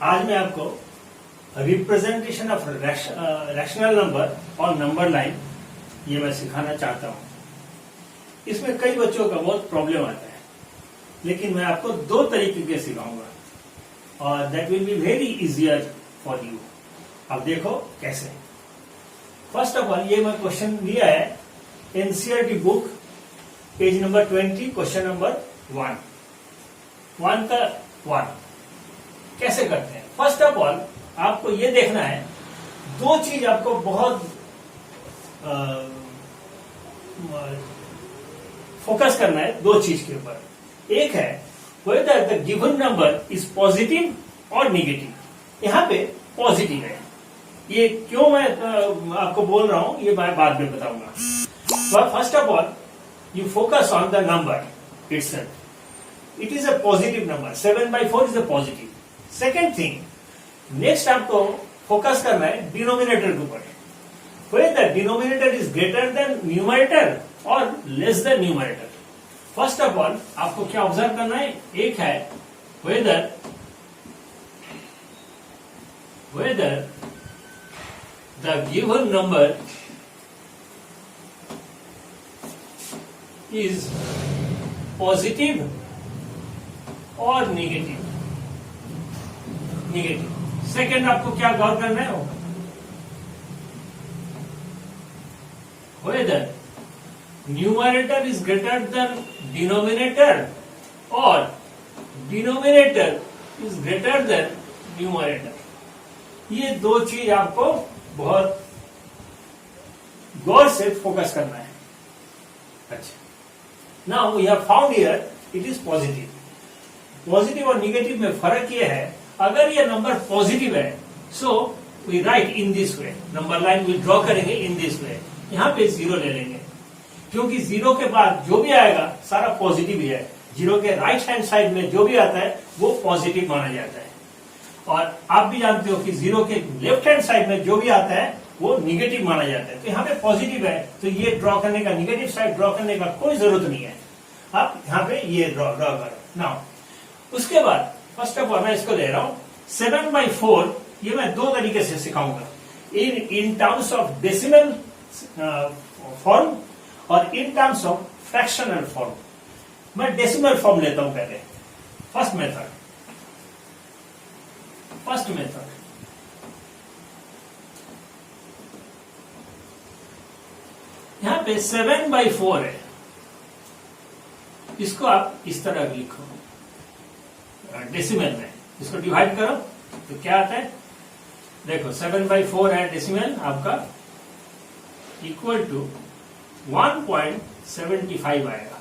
आज मैं आपको रिप्रेजेंटेशन ऑफ रैशनल नंबर और नंबर लाइन ये मैं सिखाना चाहता हूं। इसमें कई बच्चों का बहुत प्रॉब्लम आता है, लेकिन मैं आपको दो तरीके के सिखाऊंगा और that will be very easier for you. अब देखो कैसे। फर्स्ट ऑफ ऑल ये मैं क्वेश्चन लिया है NCERT book page number 20 question number 1 का 1 कैसे करते हैं। फर्स्ट ऑफ ऑल आपको ये देखना है, दो चीज आपको बहुत फोकस करना है दो चीज के ऊपर। एक है whether the given number is positive और नेगेटिव। यहाँ पे पॉजिटिव है, ये क्यों मैं आपको बोल रहा हूं ये मैं बाद में बताऊंगा। First of all you focus on the number itself, it is a positive number, 7/4 is a positive. Second thing next आपको फोकस करना है डिनोमिनेटर के ऊपर, whether denominator is greater than numerator और less than numerator। First of all आपको क्या observe करना है, एक है whether the given number is positive और नेगेटिव। सेकेंड आपको क्या गौर करना है, whether numerator is greater than denominator और denominator is greater than numerator। ये दो चीज आपको बहुत गौर से फोकस करना है। अच्छा, now we have found here it is positive. Positive और निगेटिव में फर्क ये है, अगर ये नंबर पॉजिटिव है so we write in this way, number line we draw करेंगे इन दिस वे। यहां पे 0 ले लेंगे क्योंकि 0 के बाद जो भी आएगा सारा पॉजिटिव ही है। 0 के राइट हैंड साइड में जो भी आता है वो पॉजिटिव माना जाता है, और आप भी जानते हो कि 0 के लेफ्ट हैंड साइड में जो भी आता है वो निगेटिव माना जाता है। तो यहाँ पे पॉजिटिव है तो ये ड्रॉ करने का, निगेटिव साइड ड्रॉ करने का कोई जरूरत नहीं है। आप यहाँ पे ये ड्रॉ करो। नाउ उसके बाद फर्स्ट ऑफ ऑल मैं इसको ले रहा हूं 7/4। ये मैं दो तरीके से सिखाऊंगा, in terms of decimal form और in terms of fractional form. मैं डेसिमल फॉर्म लेता हूं पहले। फर्स्ट मेथड यहां पे 7/4 है, इसको आप इस तरह लिखो डेसिमल में, इसको डिवाइड करो तो क्या आता है देखो 7/4 है डेसिमल आपका, इक्वल टू 1.75 आएगा।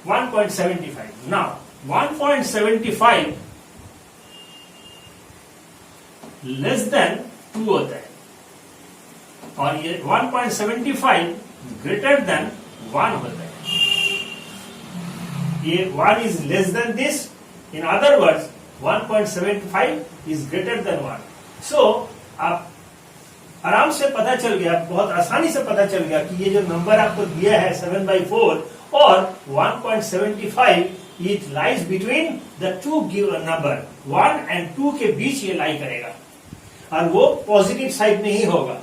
1.75। नाउ 1.75 लेस देन 2 होता है और ये 1.75 ग्रेटर देन 1 होता है। ये 1 is less than this, in other words 1.75 is greater than 1। so आप आराम से पता चल गया, बहुत आसानी से पता चल गया कि ये जो नंबर आपको दिया है 7/4 और 1.75 it lies between the two given number 1 and 2 के बीच ये लाई करेगा और वो पॉजिटिव साइड में ही होगा।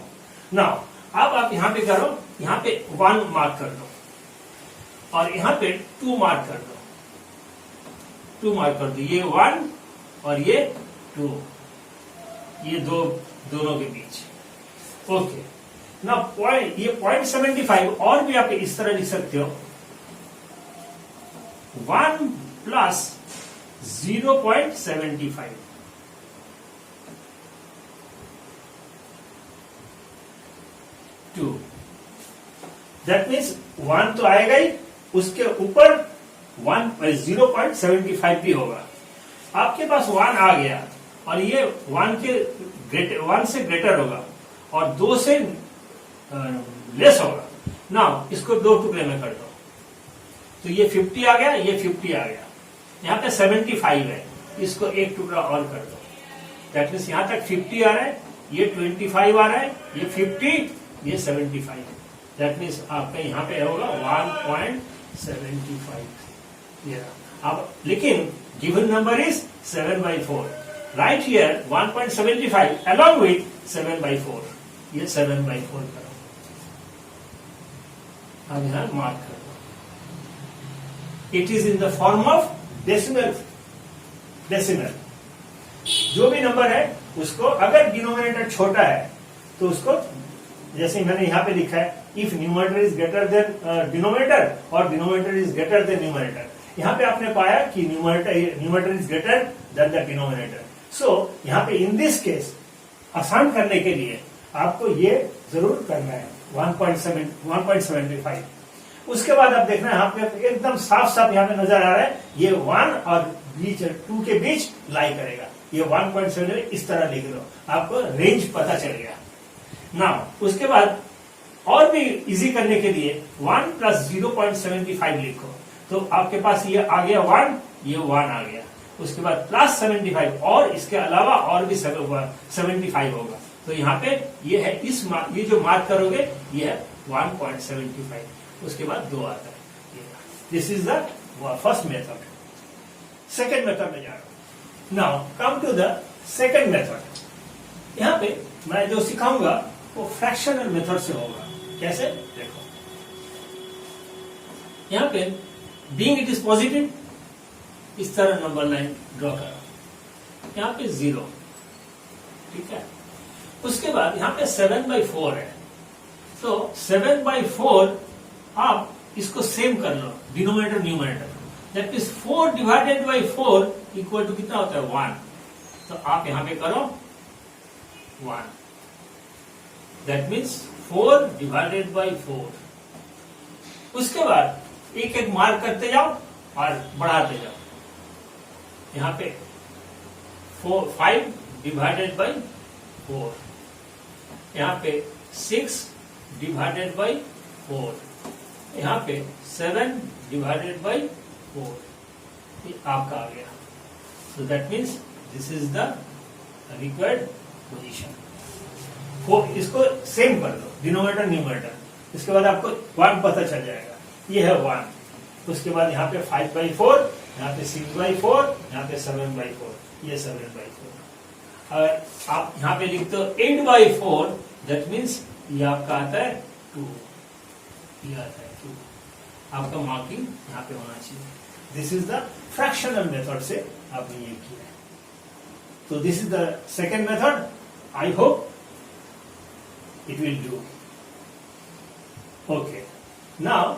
नाउ अब आप यहां पे करो, यहां पे 1 मार्क कर दो और यहां पे 2 मार्क कर दो, 2 मार्क कर दो, ये 1 और ये 2, ये दोनों के बीच। ओके, ना पॉइंट, ये 0.75 और भी आप इस तरह लिख सकते हो 1 प्लस 0.75। दैट मीन्स 1 तो आएगा ही, उसके ऊपर 0.75 भी होगा। आपके पास 1 आ गया और ये 1 से ग्रेटर होगा और 2 से लेस होगा। नाउ इसको 2 टुकड़े में कर दो तो ये 50 आ गया, ये 50 आ गया। यहाँ पे 75 है, इसको एक टुकड़ा और कर दो। दैट मीन्स यहां तक 50 आ रहा है, ये 25 आ रहा है, ये 50, ये 75। दैट मीन्स आपका यहाँ पे होगा 1.75। अब लेकिन given number is 7/4. Right here 1.75 along with 7/4. ये 7/4 करो, अब यहां मार्क कर दो. It is in the form of decimal. जो भी नंबर है उसको अगर डिनोमिनेटर छोटा है तो उसको जैसे मैंने यहां पे लिखा है, if numerator is greater than denominator और denominator is greater than numerator. यहां पे आपने पाया कि numerator is greater than the denominator. So यहां पे इन दिस केस आसान करने के लिए आपको ये जरूर करना है 1.75. उसके बाद आप देखना यहाँ पे एकदम साफ साफ यहाँ पे नजर आ रहा है ये 1 और बीच 2 के बीच लाई करेगा. ये 1.7 इस तरह लिख लो, आपको रेंज पता चलेगा. नाउ उसके बाद और भी इजी करने के लिए 1 + 0.75 लिखो, तो आपके पास ये आ गया 1, ये 1 आ गया. उसके बाद +75 और इसके अलावा और भी 75 होगा. तो यहाँ पे ये है ये जो मार्क करोगे ये है 1.75. उसके बाद 2 आता है. This is the first method. Second method में जा रहा हूं. Now come to the second method. यहाँ पे मैं जो सिखाऊंगा वो फ्रैक्शनल मेथड से होगा. कैसे देखो, यहाँ पे बीइंग इट इज पॉजिटिव इस तरह नंबर लाइन ड्रॉ करो. यहाँ पे 0, ठीक है. उसके बाद यहाँ पे 7/4 है, तो 7/4 आप इसको सेम कर लो denominator numerator. That means 4/4 equal to कितना होता है 1. तो आप यहां पे करो 1. That means 4/4. उसके बाद एक एक मार्क करते जाओ और बढ़ाते जाओ. यहां पे 5/4. यहां पे 6/4. यहां पे 7/4. ये आपका आ गया. So that means this is the required position. इसको सेम कर दो डिनोमिनेटर न्यूमरेटर. इसके बाद आपको 1 पता चल जाएगा. ये है 1. उसके बाद यहाँ पे 5/4, यहाँ पे 6/4, यहाँ पे 7/4. ये 7/4. अगर आप यहाँ पे लिखते हो 8/4, दैट मीन्स ये आपका आता है 2. ये आता है 2. आपका मार्किंग यहाँ पे होना चाहिए. This is the fractional method से आपने ये किया है. तो this is the second method. I hope it will do. Okay, now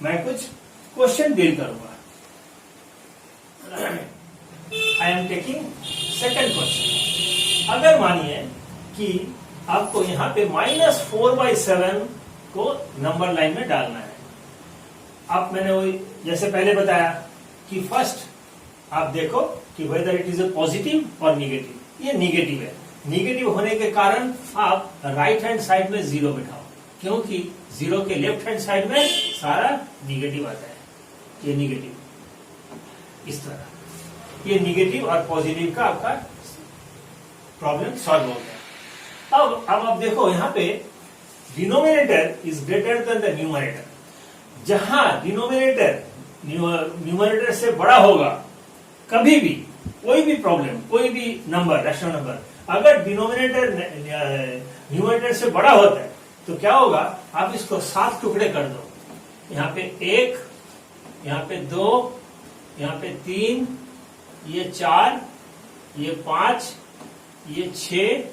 मैं कुछ क्वेश्चन डील करूंगा. I am taking second question. अगर मानिए कि आपको यहाँ पे -4/7 को नंबर लाइन में डालना है. आप मैंने वही जैसे पहले बताया कि फर्स्ट आप देखो कि whether it is a positive और निगेटिव. ये निगेटिव है. निगेटिव होने के कारण आप राइट हैंड साइड में 0 बिठाओ, क्योंकि 0 के लेफ्ट हैंड साइड में सारा निगेटिव आता है. ये निगेटिव इस तरह. ये निगेटिव और पॉजिटिव का आपका प्रॉब्लम सॉल्व हो गया. अब आप देखो यहाँ पे denominator is greater than the numerator. जहां डिनोमिनेटर न्यूमरेटर से बड़ा होगा, कभी भी कोई भी प्रॉब्लम, कोई भी नंबर, रैशनल नंबर, अगर डिनोमिनेटर न्यूमरेटर से बड़ा होता है तो क्या होगा, आप इसको 7 टुकड़े कर दो. यहाँ पे 1, यहाँ पे 2, यहाँ पे 3, ये 4, ये 5, ये 6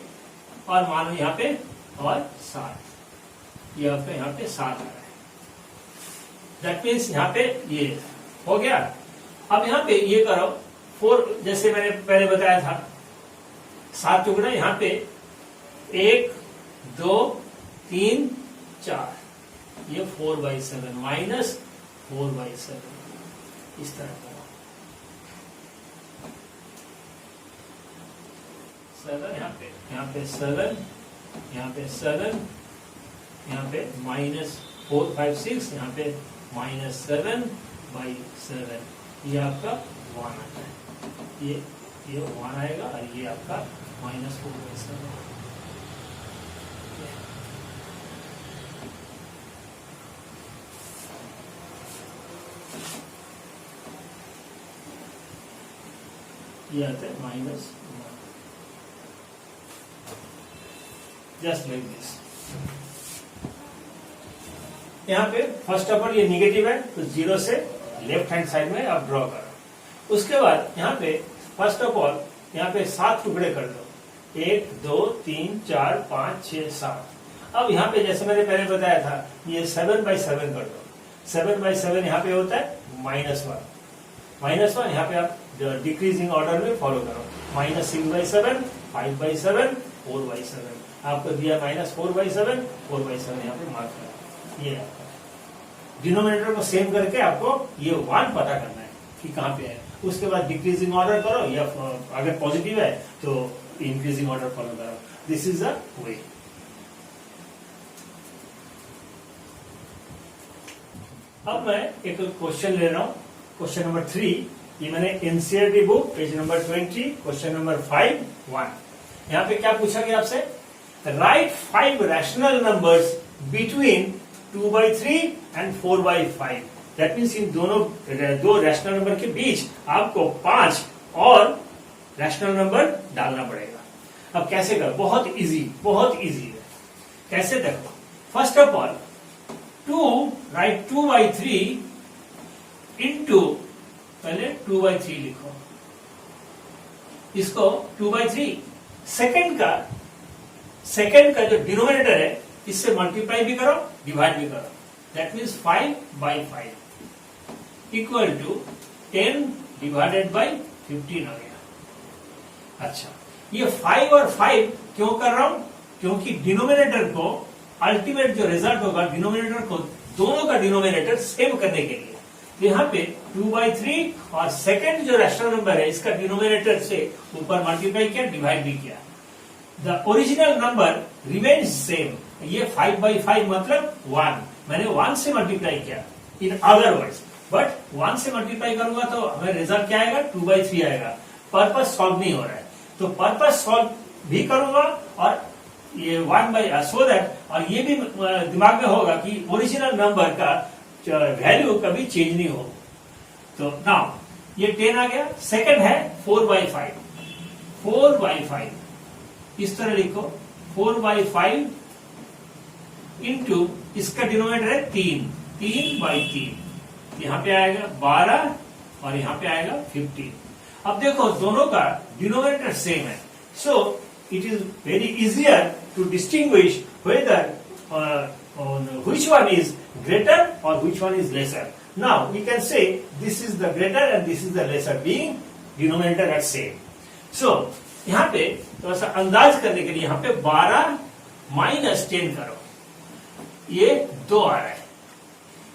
और मानो यहाँ पे और 7. ये आपका यहाँ पे 7 आ रहा है. दैट मीन्स यहाँ पे ये हो गया. अब यहाँ पे ये करो 4, जैसे मैंने पहले बताया था 7 टुकड़ा. यहाँ पे 1, 2, 3, 4. ये 4/7 -4/7 इस तरह का 7. यहाँ पे 7, यहाँ पे 7, यहाँ पे -4, 5, 6, यहाँ पे -7/7. ये आपका 1 आता है. ये 1 आएगा और ये आपका -4/7. ये आता है -1, जस्ट लाइक दिस। यहाँ पे फर्स्ट ऑफ ऑल ये निगेटिव है, तो 0 से लेफ्ट हैंड साइड में आप ड्रॉ करो। उसके बाद यहाँ पे फर्स्ट ऑफ ऑल यहाँ पे 7 टुकड़े कर दो, 1 2 3 4 5 6 7। अब यहाँ पे जैसे मैंने पहले बताया था, ये 7/7 कर दो। 7/7 यहाँ पे होता है -1 यहाँ पे आप डिक्रीजिंग ऑर्डर में फॉलो करो। -6/7, 5/7, 4/7 आपको दिया, -4/7, 4/7 यहाँ पे मार्क करो। ये डिनोमिनेटर को सेम करके आपको ये 1 पता करना है कि कहाँ पे है। उसके बाद डिक्रीजिंग ऑर्डर करो, या अगर पॉजिटिव है तो इंक्रीजिंग ऑर्डर फॉलो करो। दिस इज द वे। अब मैं एक क्वेश्चन ले रहा हूं, क्वेश्चन नंबर 3। ये मैंने NCERT book page number 20, question number 5(1). यहाँ पे क्या पूछा गया आपसे, right 5 rational numbers between 2/3 and 4/5। That means in दो रैशनल नंबर के बीच आपको 5 और रैशनल नंबर डालना पड़ेगा। अब कैसे करो, बहुत इजी है। कैसे देखो, first of all 2 right 2/3 into, पहले 2/3 लिखो, इसको 2/3 सेकंड का जो डिनोमिनेटर है इससे मल्टीप्लाई भी करो, डिवाइड भी करो। That means 5/5 equal to 10 divided by 15 हो गया। अच्छा, ये 5 और 5 क्यों कर रहा हूं, क्योंकि डिनोमिनेटर को अल्टीमेट जो रिजल्ट होगा, डिनोमिनेटर को दोनों का डिनोमिनेटर सेव करने के लिए। तो यहाँ पे 2/3 और सेकंड जो रैशनल नंबर है इसका डिनोमिनेटर से ऊपर मल्टीप्लाई किया, डिवाइड भी किया। The original number remains same. ये 5/5 मतलब 1, मैंने 1 से मल्टीप्लाई किया इन अदर वर्ड्स, बट 1 से मल्टीप्लाई करूंगा तो हमें रिजल्ट क्या आएगा, 2/3 आएगा। पर्पस सॉल्व नहीं हो रहा है, तो पर्पस सॉल्व भी करूंगा और ये 1 सो दैट, और ये भी दिमाग में होगा कि ओरिजिनल नंबर का वैल्यू कभी चेंज नहीं हो। तो नाउ ये 10 आ गया। सेकंड है 4/5 इस तरह लिखो, 4/5 इंटू इसका डिनोमिनेटर है 3/3, यहां पे आएगा 12 और यहां पे आएगा 15। अब देखो दोनों का डिनोमिनेटर सेम है, सो it is very easier to distinguish whether which one is greater or which one is lesser. Now we can say this is the greater and this is the lesser, being denominator are same. So यहाँ पे थोड़ा सा अंदाज करने के लिए यहाँ पे 12 माइनस 10 करो, ये 2 आ रहा है।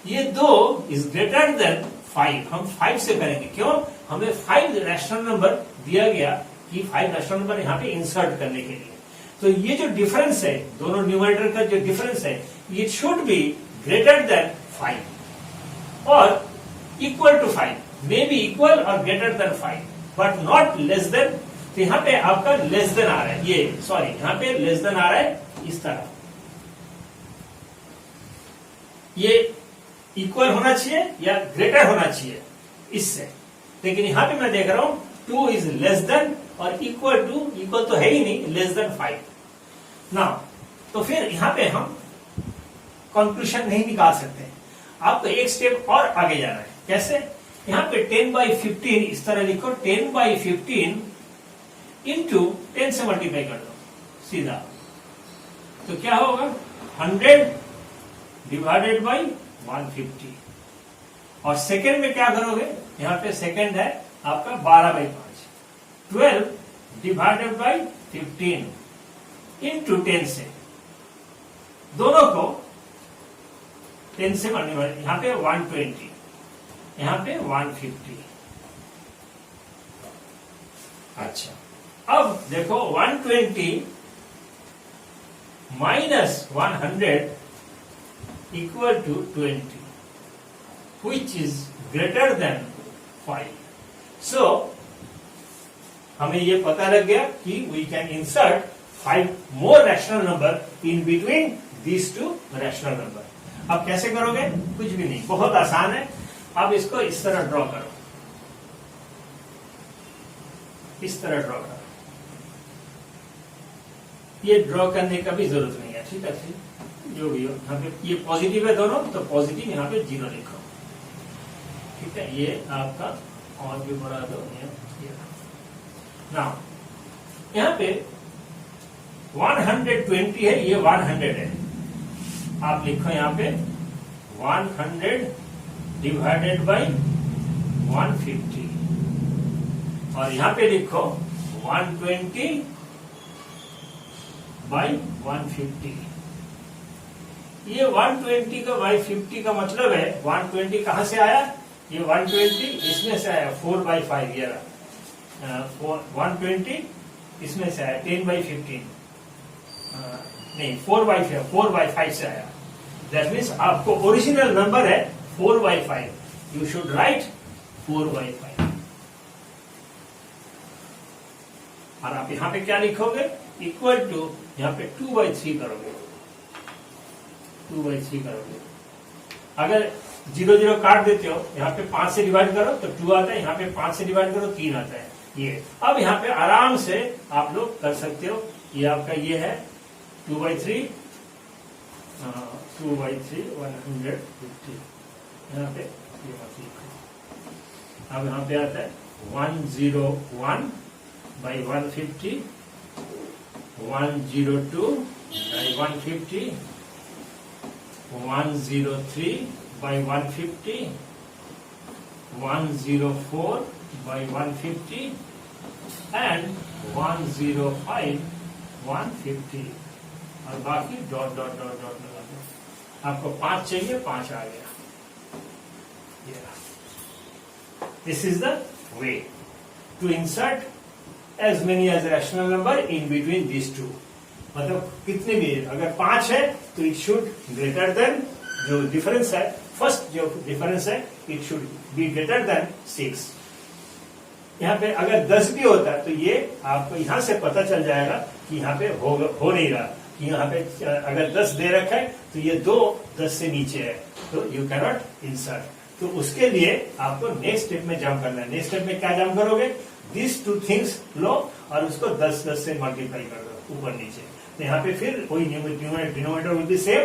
ये 2 इज ग्रेटर देन 5, हम 5 से करेंगे। क्यों, हमें 5 रैशनल नंबर दिया गया कि 5 रैशनल नंबर यहाँ पे इंसर्ट करने के लिए। तो ये जो डिफरेंस है, दोनों न्यूमरेटर का जो डिफरेंस है, ये शुड बी ग्रेटर देन 5 और equal to 5, may be equal और greater than 5, but not less than. तो यहाँ पे आपका लेस देन आ रहा है, ये सॉरी यहाँ पे लेस देन आ रहा है इस तरह, ये इक्वल होना चाहिए या ग्रेटर होना चाहिए इससे, लेकिन यहाँ पे मैं देख रहा हूं 2 इज लेस देन और इक्वल तो है ही नहीं, लेस देन 5 ना। तो फिर यहाँ पे हम कंक्लूजन नहीं निकाल सकते, आपको एक स्टेप और आगे जाना है। कैसे, यहाँ पे 10/15 इस तरह लिखो, 10/15 इंटू 10 से मल्टीप्लाई कर दो सीधा, तो क्या होगा 100 डिवाइडेड बाई 150। और सेकेंड में क्या करोगे, यहाँ पे सेकेंड है आपका 12/5, 12 डिवाइडेड बाई 15 इंटू 10 से, दोनों को 10 से मल्टीप्लाई, यहाँ पे 120, यहाँ पे 150। अच्छा, अब देखो 120 minus 100 equal to 20, which is greater than 5. So हमें ये पता लग गया कि we can insert 5 more rational number in between these two rational number. अब कैसे करोगे, कुछ भी नहीं, बहुत आसान है। अब इसको इस तरह ड्रॉ करो, इस तरह ड्रॉ करो, ये ड्रॉ करने का भी जरूरत नहीं है, ठीक है। जो भी हो, यहाँ पे ये पॉजिटिव है दोनों, तो पॉजिटिव यहाँ पे 0 लिखो, ठीक है। ये आपका और भी बढ़ा दो, नाउ यहाँ पे 120 है, ये 100 है, आप लिखो यहाँ पे 100 डिवाइडेड बाई 150, और यहाँ पे लिखो 120 बाई 150। ये 120 का बाई 50 का मतलब है 120 कहां से आया, ये 120 इसमें से आया 4/5, ये 120 इसमें से आया 10/15, नहीं 4/5 से आया। दैट मीन्स आपको ओरिजिनल नंबर है 4/5, यू शुड राइट 4/5। और आप यहाँ पे क्या लिखोगे, इक्वल टू यहाँ पे 2/3 करोगे, 2/3 करोगे। अगर 0 काट देते हो, यहाँ पे 5 से डिवाइड करो तो 2 आता है, यहाँ पे 5 से डिवाइड करो 3 आता है। ये अब यहाँ पे आराम से आप लोग कर सकते हो, ये आपका ये है 2/3, 150, यहाँ पे ये मत लिखो। अब यहाँ पे आता है 101 by 150, 102 by 150, 103 by 150, 104 by 150 and 105 150, और बाकी डॉट डॉट डॉट डॉट लगा दो। आपको 5 चाहिए, 5 आ गया। This is the way to insert as many as rational number in between these two। मतलब कितने भी, अगर 5 है तो इट शुड ग्रेटर देन, जो डिफरेंस है, फर्स्ट जो डिफरेंस है it should be greater than 6। यहाँ पे अगर 10 भी होता है तो ये आपको यहाँ से पता चल जाएगा कि यहाँ पे हो नहीं रहा, कि यहाँ पे अगर 10 दे रखा है तो ये 2 10 से नीचे है, तो यू कैनॉट इंसर्ट। तो उसके लिए आपको नेक्स्ट स्टेप में जंप करना है। नेक्स्ट स्टेप में क्या जंप करोगे, दिस 2 थिंग्स लो और उसको 10 से मल्टीप्लाई कर दो ऊपर नीचे, तो यहाँ पे फिर कोई डिनोमिनेटर विल बी सेम,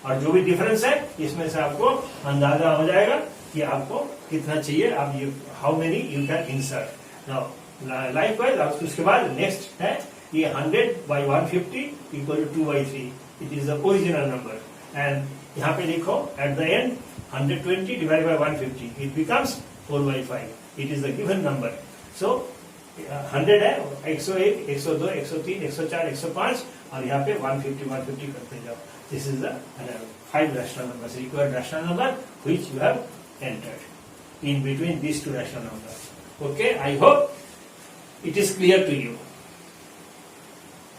और जो भी डिफरेंस है इसमें से आपको अंदाजा हो जाएगा कि आपको कितना चाहिए। आप ये how many you can insert. Now likewise आप उसके बाद नेक्स्ट है ये 100 by 150 equal to 2/3, it is the original number, and यहाँ पे लिखो at the end 120 divide by 150, it becomes 4/5, it is the given number. So 100 है, 101, 102, 103, 104, 105, और यहाँ पे 150 करते जाओ। This is the 5 rational numbers, required rational number which you have entered in between these 2 rational numbers. Okay, I hope it is clear to you.